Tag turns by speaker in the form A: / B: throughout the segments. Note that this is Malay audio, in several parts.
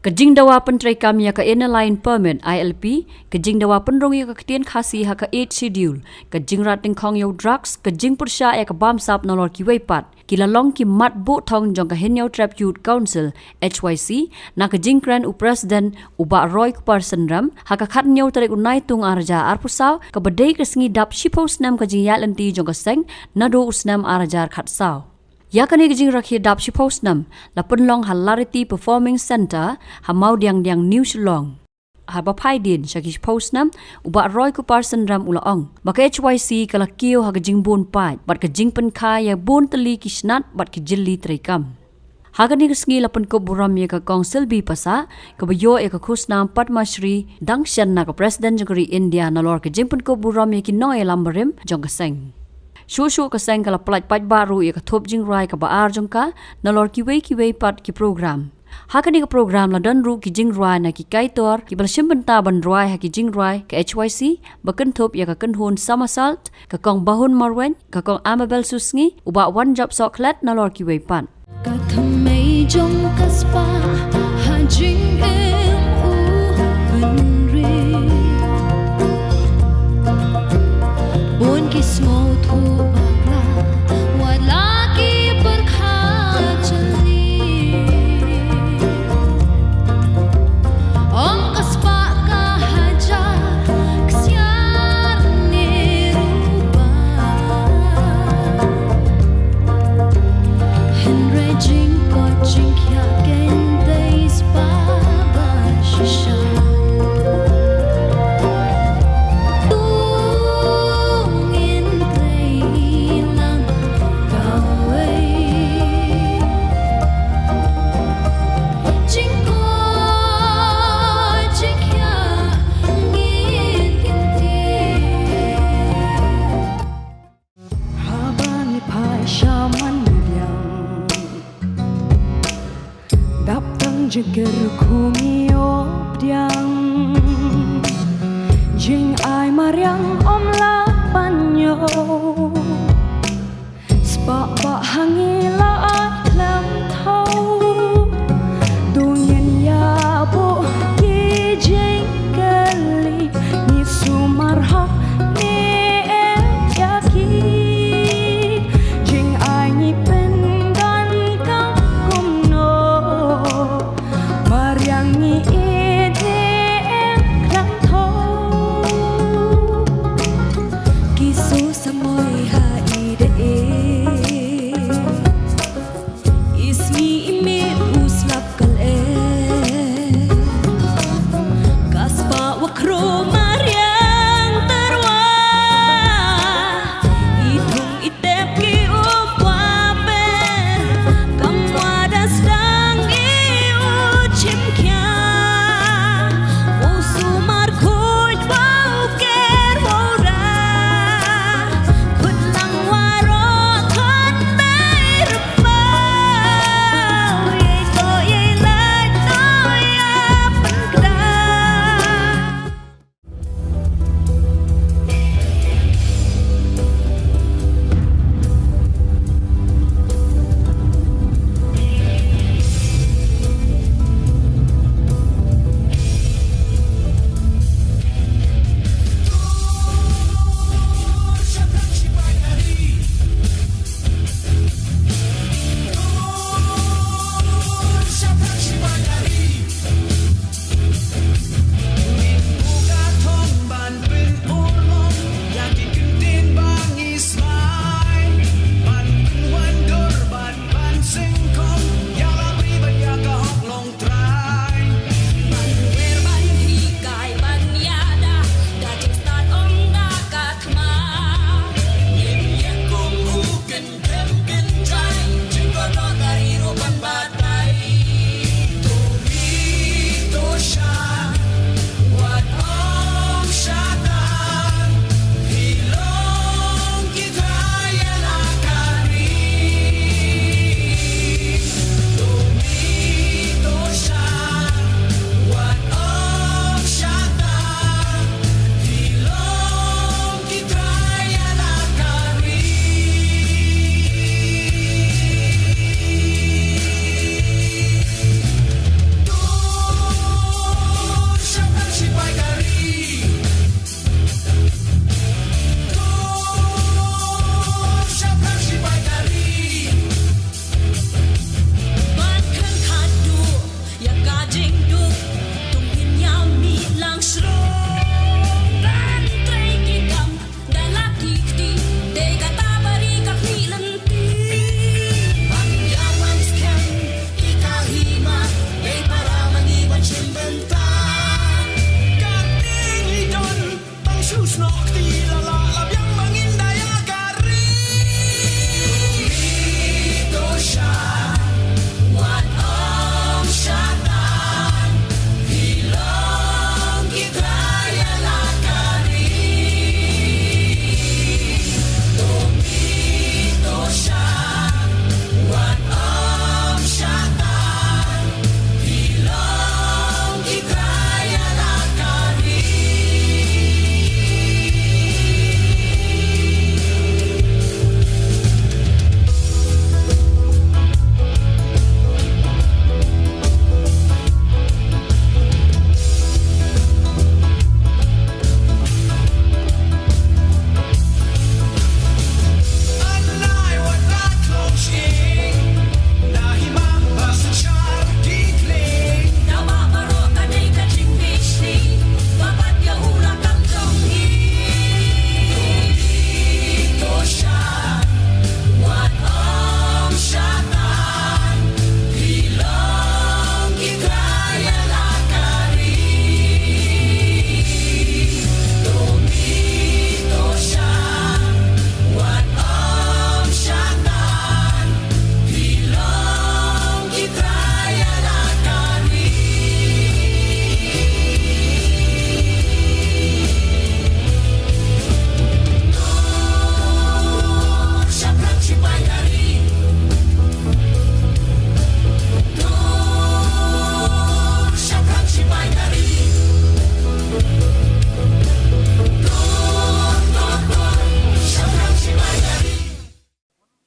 A: Kejing dawa pentrai kami ka Inner Permit ILP, kejing dawa penrong ya ka ketian khasi ha ka 8 schedule, kejing rating kong yo drugs, kejing pursya ya ka bamsap nolor ki weipat, kilalong ki mat bu thong jong ka Henyo Tribute Council HYC, na kejing kran u president uba Roy Person ram, ha ka khat nyo tarik unai tung arja arpusaw, ka badai ka sengi dap shipos nam kejing yalanti jong ka seng, na do usnam arjar khat saw. Yakani kejing rakhi dap shipos nam, la penlong Hilarity Performing Center, ha mau diang New Shillong. Ha bapai din syaki shipos nam, uba Roy Person ram ulaong. Maka HYC kala kio ha kejing bun pai, bat kejing penka ya bun teli kisnat bat kejili terikam. Hagani kesengi la penko buram ya ka Council bi pasa, kebayo ya ka khusnam Padma Shri Dangshan na ka President Jagari India nalor kejing penko buram ya ki noy lambarim jong kaseng. Shushu kaseng kala pelaj paj baru ya ka thop jing rai ka baar jong ka nalor kiwei pat ki program. Hakani ka program la dan ru ki jing rai na ki kaitor ki balshim benta ban rai ha ki jing rai ka HYC bakan thop ya ka kanhun Somersault ka kong bahun Marwen ka kong Amabel Susngi uba one job soklet nalor kiwei pat.
B: Ka thamai jong kaspa ha jing em u benri bon ki small thu bakla wala ki berkha chali om kaspa ka hajar ksyar ni ruba henre jing ko jing kya gen days baba shisha Jeger kumiop diang jing ai mariang om la panyo spa ba hangila atlam thau dunyan ya bo ki jing kali ni sumarha ni yaki jing ai ni pendan kang kumno Mariangi ide klang tho kisu samoy ha ide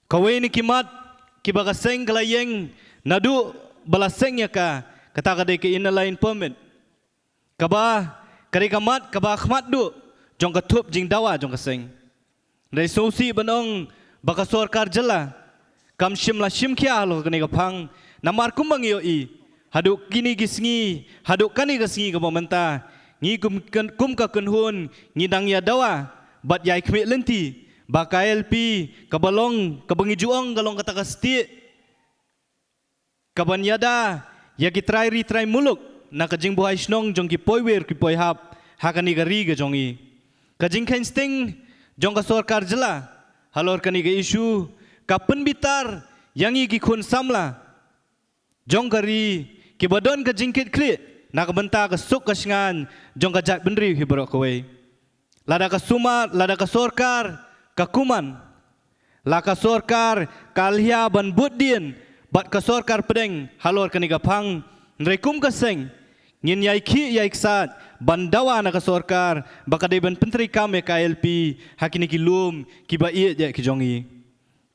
C: Kawai ni kimat kibaga seng kalayeng nadu balaseng ya ka kata kadai ke inner line permit. Kaba kadai kamat kaba khmat du jong katup jing dawa jong kaseng. Dari sosi banong baka sorkar jela kam shimla shimkia lo kani kapang namar kumbang yo I haduk kini gisngi haduk kani gisngi ka momenta ngi kum ka kunhun ngi dang ya dawa bat yai khme lenti baka LP kabalong kabangi juang galong kata kasti kaban yada ya ki try retry muluk na kajing buhay snong jong ki poiwer ki poi hap hakani gari ga jongi kajing kain sting jong ka sorkar jela halor kani ga isu kapen bitar yangi ki khun samla jong gari ki badon ka jingkit kri na ka benta ka suk ka sngan jong ka jat benri hi bro kowe lada ka sumat lada ka sorkar ka kuman la ka sorkar kalhia ban budin bat ka sorkar pedeng halor kani ka phang nrekum ka seng ngin yai khi yai ksat bandawa na ka sorkar baka dei ban pentri kame ka LP hakini ki lum ki ba ie je ki jongi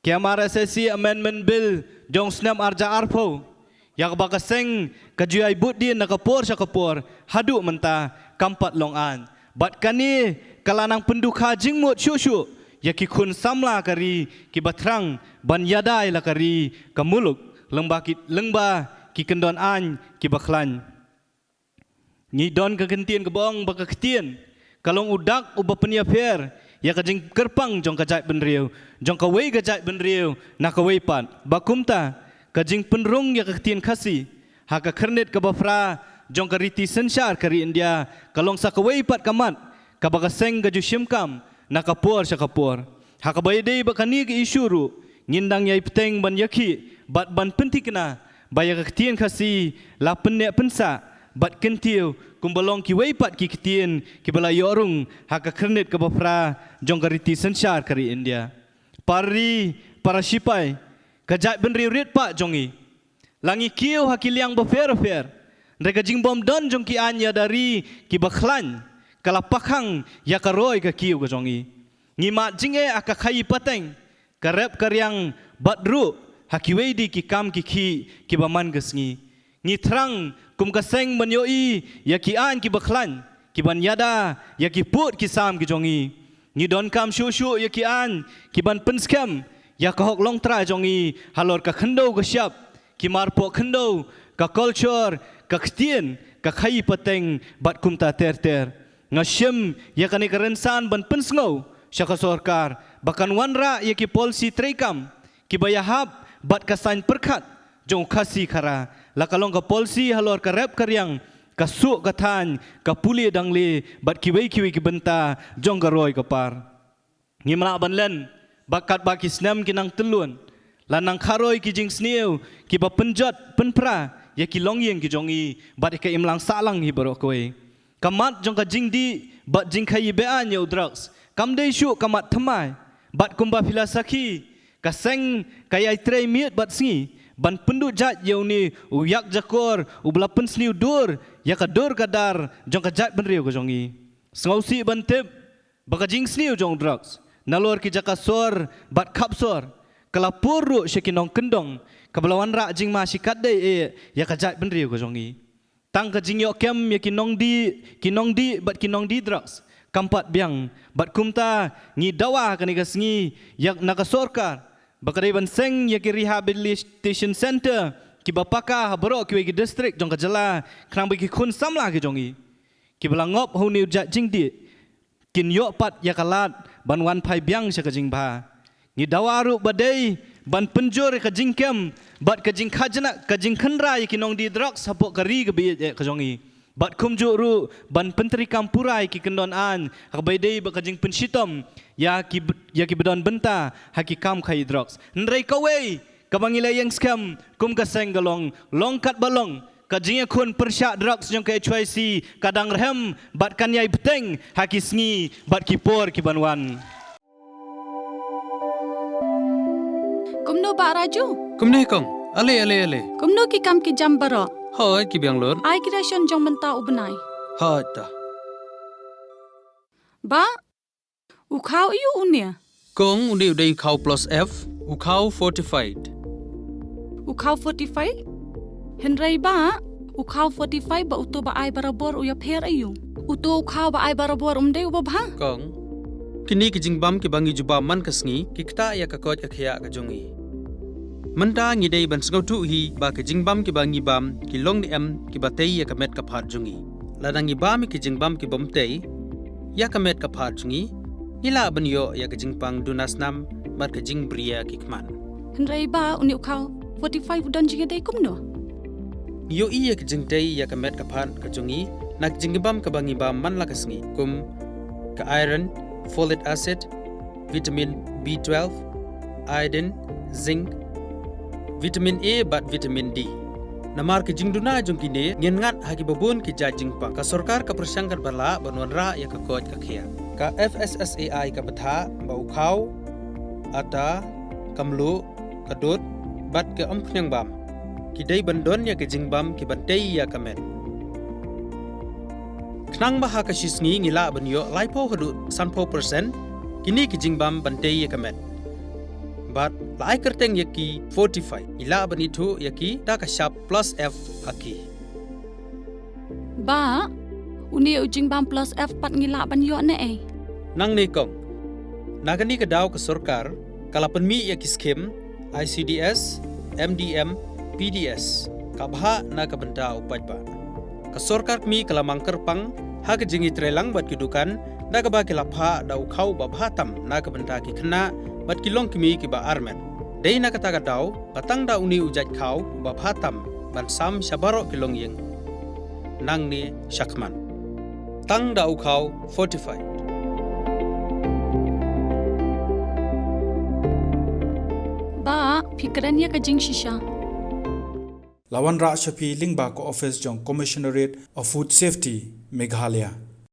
C: kiamara sesi amendment bill jong snam arja arpo yak baka seng ka juai budin na ka por sya ka por hadu menta kampat long an bat kani kalanang pendukha jingmut syu yaki kun samla kari ki batrang ban yadai la kari kamuluk lengba ki kendon an ki baklan ni don ka kentien ke bong baka ketien kalong udak uba penia fer ya ka jing kerpang jong ka jai benriu jong ka wei ka jai benriu na ka wei pat bakumta ka jing penrung ya ka ketien khasi ha ka kernet ka bafra jong ka riti sensyar kari India kalong sa ka wei pat kamat ka baka seng ka ju shimkam nakapor sa kapor hakabayday bakani ke isuru ngindang yai peteng ban yaki bat ban pentikna baya ketien khasi la penne pensa bat kentiu kumbalong ki weipat ki ketien ki bala yorung haka kernet ke bafra jong kariti sensyar kari India pari para sipai kajat benri rit pak jongi langi kiu hakiliang bafer rega jingbom don jong ki anya dari ki bakhlan kalapakang ya karoi ka kiu ka jongi ngimat jinge aka khai pateng karep karyang badru hakiwei di ki kam ki baman gesngi ngi trang kum kaseng manyoi ya ki an ki bakhlan ki ban yada ya ki put ki sam ki jongi ngi don kam shu ya ki an ki ban penskam ya ka hok long tra jongi halor ka khando ka syap ki marpo khando ka culture ka ktien ka khai pateng bat kum ta ter ngashim ya kani karensan ban pensngau syaka sorkar bakan wanra ya ki polisi trekam ki bayahab bat kasain perkat jong khasi khara la kalong ka polisi halor ka rep karyang ka su ka than ka puli dangle bat ki wei ki benta jong ka roi ka par ngimla banlen bakat baki snam kinang telun lanang kharoi ki jing sniu ki ba penjat penpra ya ki longyeng ki jongi bat ka imlang salang hi baro kowe kamat jong ka jingdi bat jing khai bean yo drugs kam dei shu kamat thamai bat kumba filasaki ka seng kayai trei miet bat sngi ban pendu jat yo ni uyak jakor ubla pensniu dur ya ka dur kadar jong ka jat benriu ko jongi ngausi ban tip baka jing sniu jong drugs nalor ki jaka sor bat kapsor kalapur ru shekinong kendong kabalawan ra jing ma sikat dei ya ka jat benriu ko jongi tang ka jing yo kem ya kinong di drugs kampat biang bat kumta ngi dawa kani kasngi yak nakasorkar bakadai ban seng ya ki rehabilitation center ki bapaka habro ki district jong ka jala krang bi ki khun samla ki jongi ki belangop ho ni jat jing di kin yo pat ya kalat ban wan phai biang sha ka jing ba ngi dawa ru badai ban penjor ka jing kem bat ka jing khajna ka jing khanra ya ki nong di drugs hapok kari ka bi ka jongi bat kumju ru ban penteri kampurai ki kendon an hakbaidei bakajing penshitom ya ki bedon benta haki kam khai drugs nrei kawei kabangila yang scam kum ka senggalong longkat balong kajing khun persya drugs jong ka HYC kadang rehem bat kan yai beteng haki sngi bat ki por ki banwan
D: kumno ba raju
E: kumne kong ale
D: kumno ki kam ki jam baro
E: hoi ki biang lor
D: ai creation jong menta ubnai
E: ha ta
D: ba u khau yu unia
E: kong undi udai khau plus f Ukau fortified.
D: Ukau 45? Henry ba? Ukau 45 ba uto ba ay barabor uya per ayu. Uto ukau ba ay barabor umde ubabha.
E: Kong. Kini ki jingbam ki bangi juba man kasngi ki kta ya ka kot akhya ka jongi. Manta ngi dei ban sngau tu hi ba ki jingbam ki bangi bam ki long ni em ki batei ya ka met ka phat jongi. Ladangi bam ki jingbam ki bomtei ya ka met ka phat jongi. Nila ban yo ya ka jingpang dunas nam mat ka jing bria ki kman.
D: Henry ba uni ukau 45 udan jiga dai kumno.
E: Yo iya ka jingtei ya ka met ka phat ka jongi. Nak jingbam ka bangi bam man la kasngi kum ka iron, folic acid, vitamin B12, iodine, zinc, vitamin A bat vitamin D. Namar ke jingduna jongkine ngengat hagi babun ke jajingpa ka sorkar ka persangkat bala banwanra ya ka koj ka khia. Ka FSSAI ka batha ba ukhau ata kamlu kadut bat ke ompnyang bam. Ki dei bandon ya ke jingbam ki bantei ya kamet. Knang baha ka shisngi ngila banyo laipo hadu 100% kini ki jingbam bantei ya kamet. But lai kerteng yaki 45 ila banitu yaki ta ka sharp plus F haki.
D: Ba uni ujing bam plus F pat ngila ban yo ne eh.
E: Nang ni kong nagani ka daw ka sorkar kalapan mi yaki skim ICDS, MDM, PDS kabha na ka banta upajba. Ka sorkar mi kalamang kerpang ha ka jingi trelang bat kidukan da ka ba kilapha da ukhau ba bhatam na ka banta ki khna bat kilong kimi ki ba armen. Dei na kata ka daw patang da uni ujat khau ba bhatam ban sam shabaro kilong yeng. Nang ni shakman. Tang da ukhau 45.
D: Ba pikirannya ka jing shisha.
F: Lawan Ra Shafi Lingba ko office jong Commissionerate of Food Safety Meghalaya.